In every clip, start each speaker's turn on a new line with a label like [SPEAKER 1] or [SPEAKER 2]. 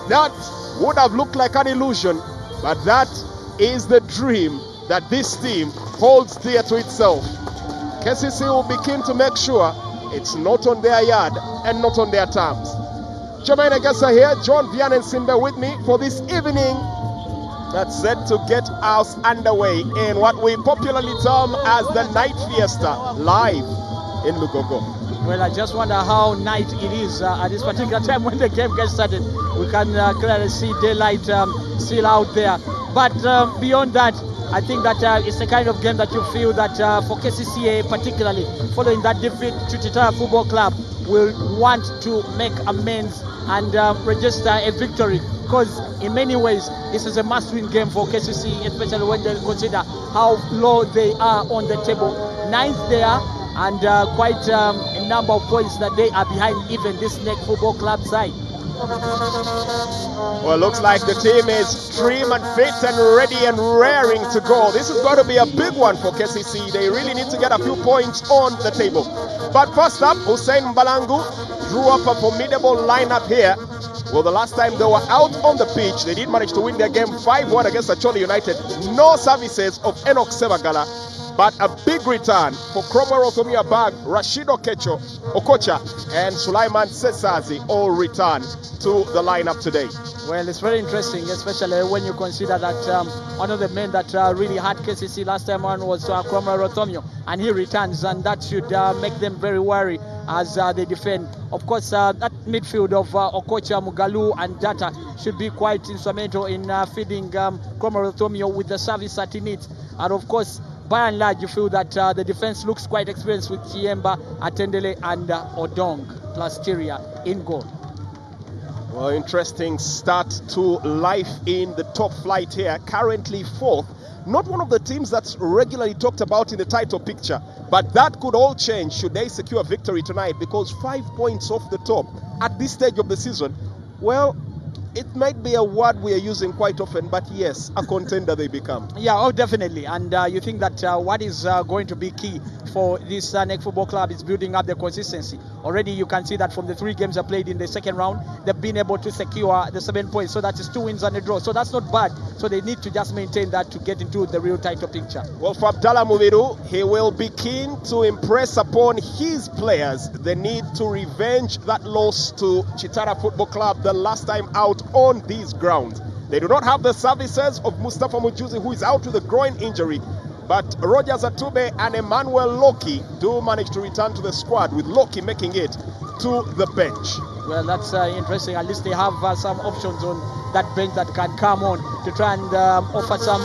[SPEAKER 1] That would have looked like an illusion, but that is the dream that this team holds dear to itself. KCC will be keen to make sure it's not on their yard and not on their terms. Jermaine Agasa here, John Vian and Simba with me for this evening that's set to get us underway in what we popularly term as the Night Fiesta, live in Lugogo.
[SPEAKER 2] Well, I just wonder how night it is at this particular time when the game gets started. We can clearly see daylight still out there. But beyond that, I think that it's the kind of game that you feel that for KCCA particularly, following that defeat to Chitara Football Club, will want to make amends and register a victory. Because in many ways, this is a must-win game for KCC, especially when they consider how low they are on the table. Ninth there, and quite a number of points that they are behind even this NEC Football Club side.
[SPEAKER 1] Well, looks like the team is trim and fit and ready and raring to go. This is going to be a big one for KCC. They really need to get a few points on the table. But first up, Hussein Mbalangu drew up a formidable lineup here. Well, the last time they were out on the pitch, they did manage to win their game 5-1 against Acholi United. No services of Enoch Sebagala, but a big return for Cromwell Othomia Bag, Rashid Okocha, and Sulaiman Sesazi all return to the lineup today.
[SPEAKER 2] Well, it's very interesting, especially when you consider that one of the men that really had KCC last time on was Cromwell Othomio, and he returns, and that should make them very wary as they defend. Of course, that midfield of Okocha, Mugalu, and Data should be quite instrumental in feeding Cromwell Othomio with the service that he needs. And of course, by and large, you feel that the defense looks quite experienced with Chiemba, Atendele, and Odong plus Tyria in goal.
[SPEAKER 1] Well, interesting start to life in the top flight here. Currently fourth. Not one of the teams that's regularly talked about in the title picture, but that could all change should they secure victory tonight, because 5 points off the top at this stage of the season, well, it might be a word we are using quite often, but yes, a contender they become.
[SPEAKER 2] Yeah, oh, definitely. And you think that what is going to be key for this NEC Football Club is building up the consistency. Already you can see that from the 3 games they played in the second round, they've been able to secure the 7 points. So that is 2 wins and a draw. So that's not bad. So they need to just maintain that to get into the real title picture.
[SPEAKER 1] Well, for Abdallah Mubiru, he will be keen to impress upon his players the need to revenge that loss to Chitara Football Club the last time out on these grounds. They do not have the services of Mustafa Mujuzi, who is out with a groin injury, but Roger Zatube and Emmanuel Loki do manage to return to the squad, with Loki making it to the bench.
[SPEAKER 2] Well, that's interesting. At least they have some options on that bench that can come on to try and offer some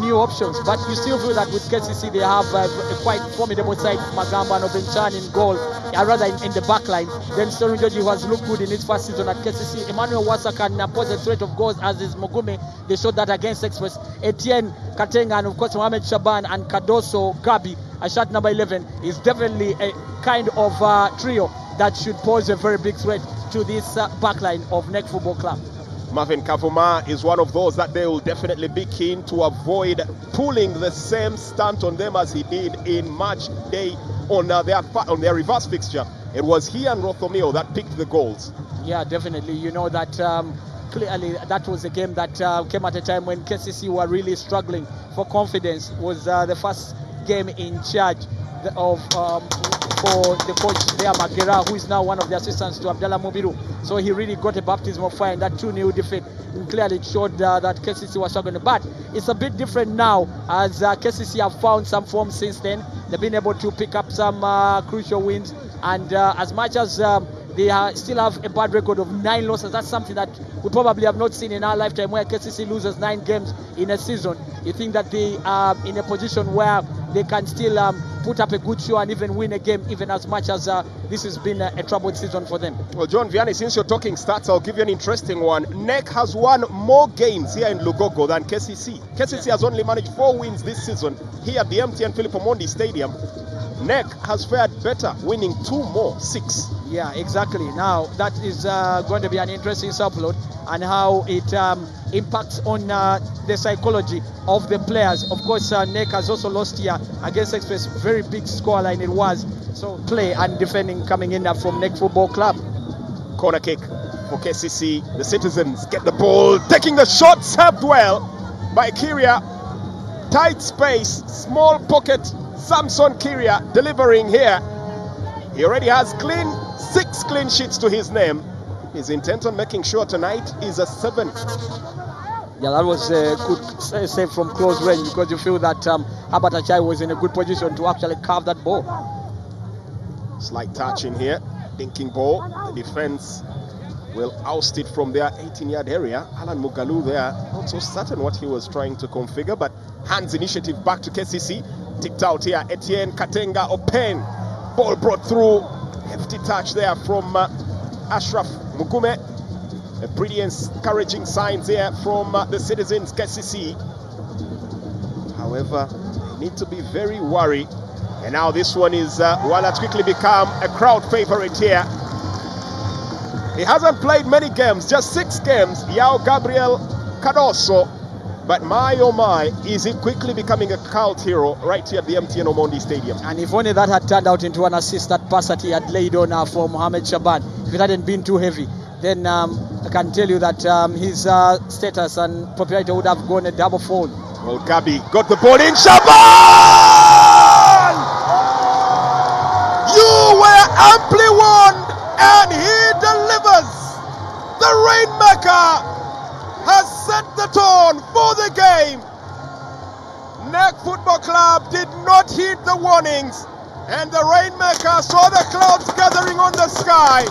[SPEAKER 2] new options. But you still feel that with KCC, they have a quite formidable side, Magamba and Obenchan in goal, rather in the back line. Then Stone George, who has looked good in his first season at KCC. Emmanuel Wasa can pose a threat of goals, as is Mogume. They showed that against Express. Etienne Katenga and, of course, Mohamed Shaban and Kadoso Gabi, a shot number 11, is definitely a kind of trio that should pose a very big threat to this backline of NEC Football Club.
[SPEAKER 1] Marvin Kavuma is one of those that they will definitely be keen to avoid pulling the same stunt on them as he did in match day on their reverse fixture. It was he and Rothomio that picked the goals.
[SPEAKER 2] Yeah, definitely. You know that clearly that was a game that came at a time when KCC were really struggling for confidence. It was the first game in charge of for the coach there, Magera, who is now one of the assistants to Abdallah Mubiru. So he really got a baptism of fire in that 2-0 defeat. And clearly it showed that KCC was struggling. But it's a bit different now, as KCC have found some form since then. They've been able to pick up some crucial wins. And as much as they still have a bad record of 9 losses, that's something that we probably have not seen in our lifetime, where KCC loses 9 games in a season. You think that they are in a position where they can still put up a good show and even win a game, even as much as this has been a troubled season for them.
[SPEAKER 1] Well, John Vianney, since you're talking stats, I'll give you an interesting one. NEC has won more games here in Lugogo than KCC. KCC has only managed 4 wins this season here at the MTN Philip Omondi Stadium. NEC has fared better, winning 2 more, 6.
[SPEAKER 2] Yeah, exactly. Now, that is going to be an interesting subplot, and how it impacts on the psychology of the players. Of course, NEC has also lost here against Express. Very big scoreline it was. So play and defending coming in from NEC Football Club.
[SPEAKER 1] Corner kick for KCC. The Citizens get the ball, taking the shot, served well by Kiria. Tight space, small pocket. Samson Kiria delivering here. He already has 6 clean sheets to his name. His intent on making sure tonight is a 7.
[SPEAKER 2] Yeah, that was a good save from close range, because you feel that Herbert Achai was in a good position to actually carve that ball.
[SPEAKER 1] Slight touch in here, dinking ball. The defense will oust it from their 18-yard area. Alan Mugalu there, not so certain what he was trying to configure, but hands initiative back to KCC. Ticked out here, Etienne Katenga Open. Ball brought through. Hefty touch there from Ashraf Mugume. A pretty encouraging signs here from the Citizens KCC. However, they need to be very worried. And now this one is one that's quickly become a crowd favorite here. He hasn't played many games, just 6 games. Yao Gabriel Cardoso. But my oh my, is he quickly becoming a cult hero right here at the MTN Omondi Stadium.
[SPEAKER 2] And if only that had turned out into an assist, that pass that he had laid on for Mohamed Shaban, if it hadn't been too heavy, then I can tell you that his status and popularity would have gone a double fold.
[SPEAKER 1] Well, Gabi got the ball in. Shaban! You were amply warned, and he delivers. The Rainmaker has set the tone for the game. NEC Football Club did not heed the warnings, and the Rainmaker saw the clouds gathering on the sky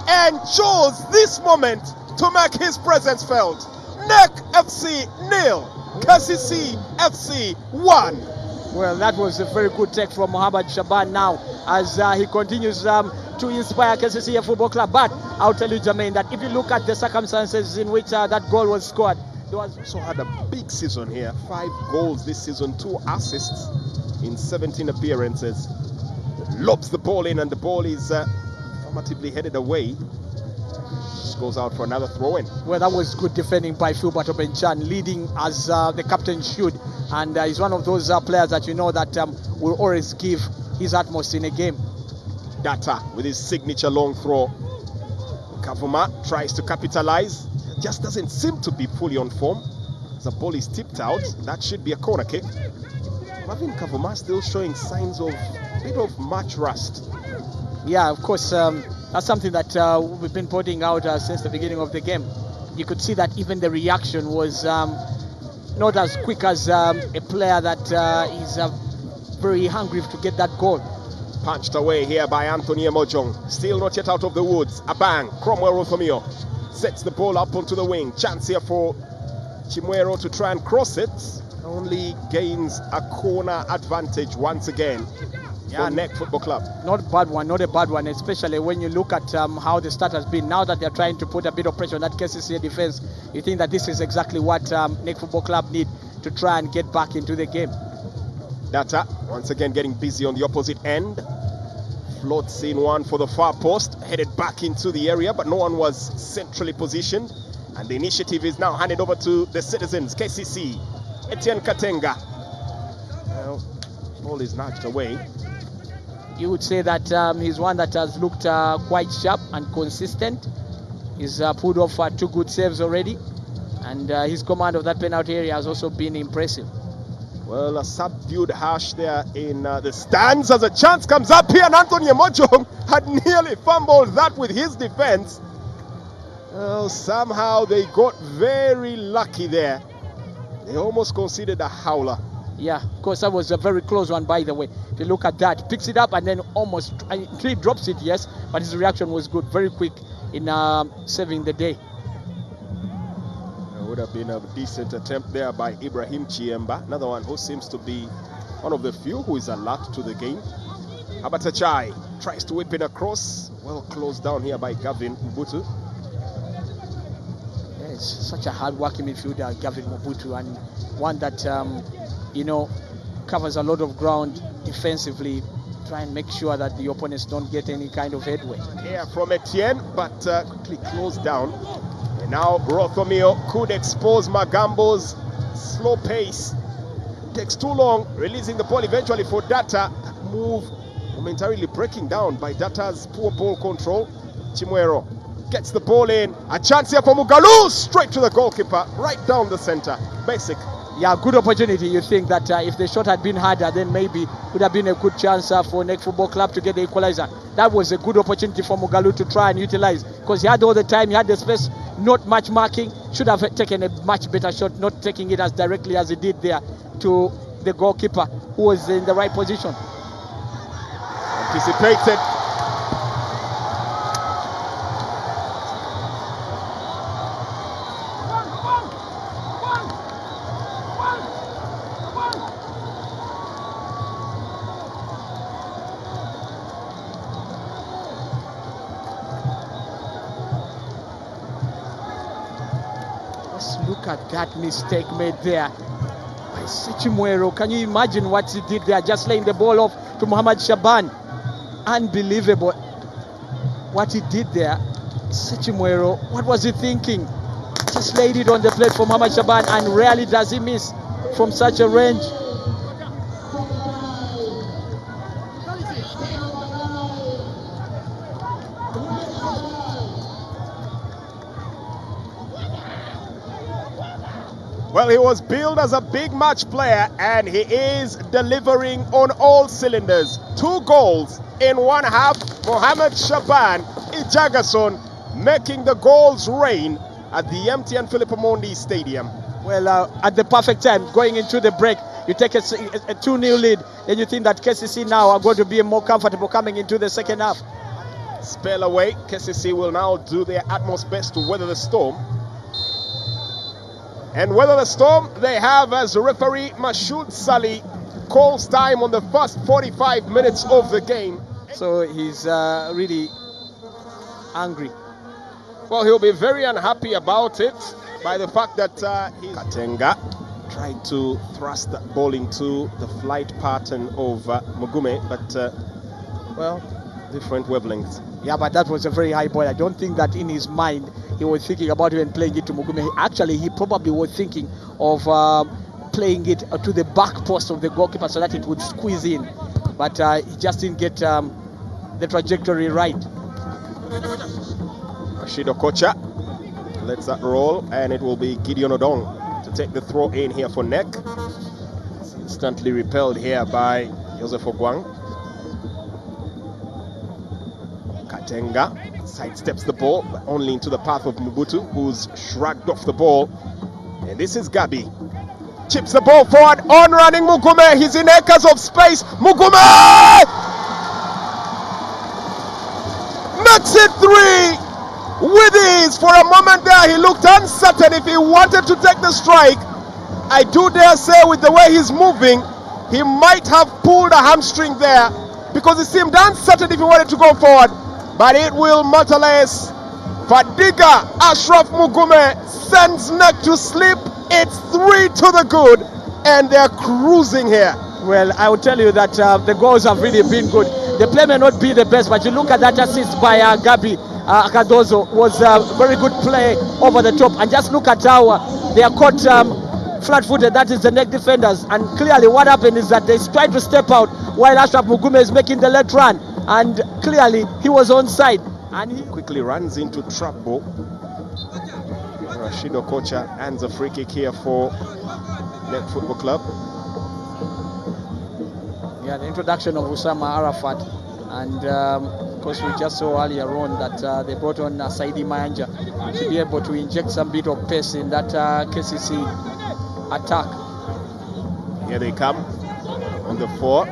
[SPEAKER 1] and chose this moment to make his presence felt. NEC FC 0, KCC FC 1.
[SPEAKER 2] Well, that was a very good take from Mohamed Shaban now, as he continues to inspire KCCA Football Club. But I'll tell you, Jermaine, that if you look at the circumstances in which that goal was scored, there was
[SPEAKER 1] also had a big season here. 5 goals this season, 2 assists in 17 appearances. Lobs the ball in, and the ball is affirmatively headed away. Just goes out for another throw-in.
[SPEAKER 2] Well, that was good defending by Philbert Obenchan, leading as the captain should. And he's one of those players that you know that will always give his utmost in a game.
[SPEAKER 1] Data with his signature long throw. Kavuma tries to capitalize. Just doesn't seem to be fully on form. The ball is tipped out. That should be a corner kick. Marvin Kavuma still showing signs of a bit of match rust.
[SPEAKER 2] Yeah, of course, that's something that we've been pointing out since the beginning of the game. You could see that even the reaction was not as quick as a player that is very hungry to get that goal.
[SPEAKER 1] Punched away here by Anthony Emojong. Still not yet out of the woods. A bang. Cromwell Rothomio sets the ball up onto the wing. Chance here for Chimwero to try and cross it. Only gains a corner advantage once again. Yeah, NEC Football Club.
[SPEAKER 2] Not a bad one, especially when you look at how the start has been. Now that they're trying to put a bit of pressure on that KCCA defense, you think that this is exactly what NEC Football Club need to try and get back into the game.
[SPEAKER 1] Data once again getting busy on the opposite end. Floats in one for the far post, headed back into the area, but no one was centrally positioned. And the initiative is now handed over to the Citizens, KCC. Etienne Katenga. Well, ball is nudged away.
[SPEAKER 2] You would say that he's one that has looked quite sharp and consistent. He's pulled off 2 good saves already, and his command of that penalty area has also been impressive.
[SPEAKER 1] Well, a subdued hash there in the stands as a chance comes up here, and Anthony Emojong had nearly fumbled that with his defense. Well, somehow they got very lucky there. They almost conceded a howler.
[SPEAKER 2] Yeah, of course, that was a very close one, by the way. If you look at that, picks it up and then almost he drops it, yes, but his reaction was good, very quick in saving the day.
[SPEAKER 1] It would have been a decent attempt there by Ibrahim Chiemba, another one who seems to be one of the few who is alert to the game. Abatachai tries to whip it across, well closed down here by Gavin Mbutu.
[SPEAKER 2] Yeah, it's such a hard-working midfielder, Gavin Mobutu, and one that you know, covers a lot of ground defensively, try and make sure that the opponents don't get any kind of headway.
[SPEAKER 1] Here from Etienne, but quickly closed down. And now Rothomio could expose Magambo's slow pace. Takes too long, releasing the ball eventually for Data. That move momentarily breaking down by Data's poor ball control. Chimwero gets the ball in. A chance here for Mugalu, straight to the goalkeeper, right down the center. Basic.
[SPEAKER 2] Yeah, good opportunity. You think that if the shot had been harder, then maybe would have been a good chance for NEC Football Club to get the equalizer. That was a good opportunity for Mugalu to try and utilize, because he had all the time, he had the space, not much marking. Should have taken a much better shot, not taking it as directly as he did there to the goalkeeper, who was in the right position.
[SPEAKER 1] Anticipated.
[SPEAKER 2] Look at that mistake made there by Sechimwero. Can you imagine what he did there? Just laying the ball off to Muhammad Shaban. Unbelievable what he did there. Sechimwero, what was he thinking? Just laid it on the plate for Muhammad Shaban, and rarely does he miss from such a range.
[SPEAKER 1] Well, he was billed as a big match player, and he is delivering on all cylinders. 2 goals in one half. Mohamed Shaban Ijagason making the goals rain at the MTN Philip Omondi Stadium.
[SPEAKER 2] Well, at the perfect time, going into the break, you take a 2-0 lead, then you think that KCC now are going to be more comfortable coming into the second half.
[SPEAKER 1] Spell away. KCC will now do their utmost best to weather the storm. And weather the storm they have, as referee Mashoud Sali calls time on the first 45 minutes of the game.
[SPEAKER 2] So he's really angry.
[SPEAKER 1] Well, he'll be very unhappy about it by the fact that Katenga tried to thrust that ball into the flight pattern of Mugume, but well, different wavelengths.
[SPEAKER 2] Yeah, but that was a very high ball. I don't think that in his mind he was thinking about even playing it to Mugume. Actually, he probably was thinking of playing it to the back post of the goalkeeper so that it would squeeze in. But he just didn't get the trajectory right.
[SPEAKER 1] Rashid Okocha lets that roll, and it will be Gideon Odong to take the throw in here for NEC. It's instantly repelled here by Joseph Ogwang. Katenga sidesteps the ball, but only into the path of Mubutu, who's shrugged off the ball. And this is Gabi. Chips the ball forward, on running Mugume. He's in acres of space. Mugume makes it 3 with ease. For a moment there, he looked uncertain if he wanted to take the strike. I do dare say, with the way he's moving, he might have pulled a hamstring there, because it seemed uncertain if he wanted to go forward. But it will matter less. Fadiga Ashraf Mugume sends NEC to sleep. It's 3 to the good, and they're cruising here.
[SPEAKER 2] Well, I will tell you that the goals have really been good. The play may not be the best, but you look at that assist by Gabi Akadozo. Was a very good play over the top. And just look at how they are caught flat-footed. That is the NEC defenders. And clearly what happened is that they tried to step out while Ashraf Mugume is making the left run. And clearly he was onside. And he
[SPEAKER 1] quickly runs into trouble. Rashid Okocha hands a free kick here for NEC Football Club.
[SPEAKER 2] Yeah, the introduction of Usama Arafat, and of course we just saw earlier on that they brought on Saidi Mayanja to be able to inject some bit of pace in that KCC attack.
[SPEAKER 1] Here they come on the 4.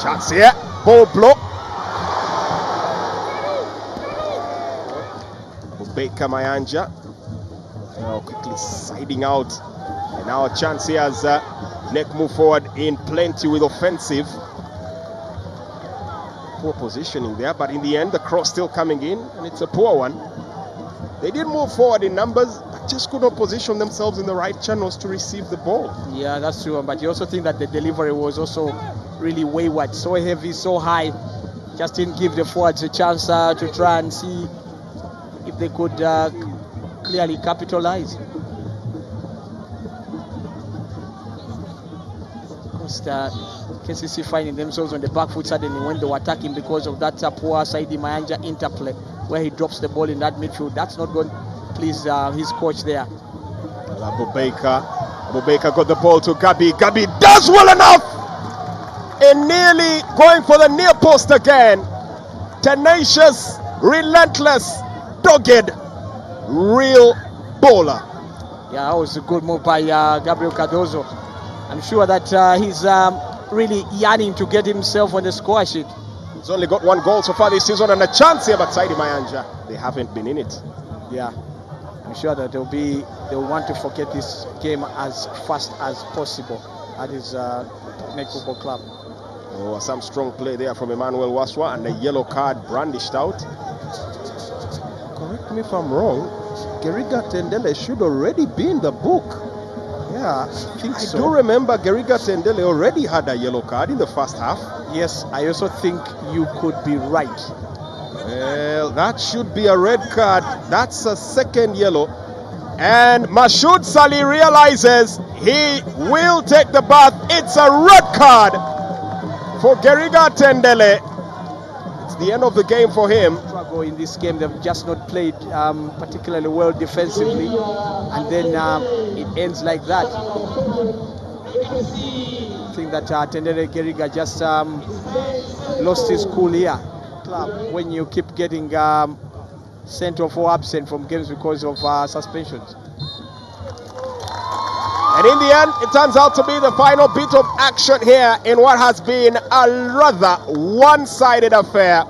[SPEAKER 1] Chance here, ball block. Baker Mayanja now quickly siding out, and now a chance here as NEC move forward in plenty with offensive. Poor positioning there, but in the end the cross still coming in, and it's a poor one. They did move forward in numbers, but just could not position themselves in the right channels to receive the ball.
[SPEAKER 2] Yeah, that's true, but you also think that the delivery was also really wayward, so heavy, so high. Just didn't give the forwards a chance to try and see if they could clearly capitalize. Just KCC finding themselves on the back foot suddenly when they were attacking because of that poor Saidi Mayanja interplay where he drops the ball in that midfield. That's not going to please his coach there.
[SPEAKER 1] Abubakar got the ball to Gabi. Gabi does well enough and nearly going for the near post again. Tenacious, relentless, dogged, real bowler.
[SPEAKER 2] Yeah, that was a good move by Gabriel Cardozo. I'm sure that he's really yearning to get himself on the score sheet.
[SPEAKER 1] He's only got 1 goal so far this season and a chance here, but Saidi Mayanja, they haven't been in it.
[SPEAKER 2] Yeah, I'm sure that they'll want to forget this game as fast as possible at his NEC Football Club.
[SPEAKER 1] Oh, some strong play there from Emmanuel Waswa and a yellow card brandished out. Correct me if I'm wrong, Geriga Tendele should already be in the book. Yeah, I think so. I do remember Geriga Tendele already had a yellow card in the first half.
[SPEAKER 2] Yes, I also think you could be right.
[SPEAKER 1] Well, that should be a red card. That's a second yellow. And Mashoud Salih realizes he will take the bath. It's a red card for Geriga Tendele. It's the end of the game for him.
[SPEAKER 2] Struggle in this game. They've just not played particularly well defensively, and then it ends like that. I think that Tendele Geriga just lost his cool here. Club when you keep getting sent off or absent from games because of suspensions.
[SPEAKER 1] And in the end, it turns out to be the final bit of action here in what has been a rather one-sided affair.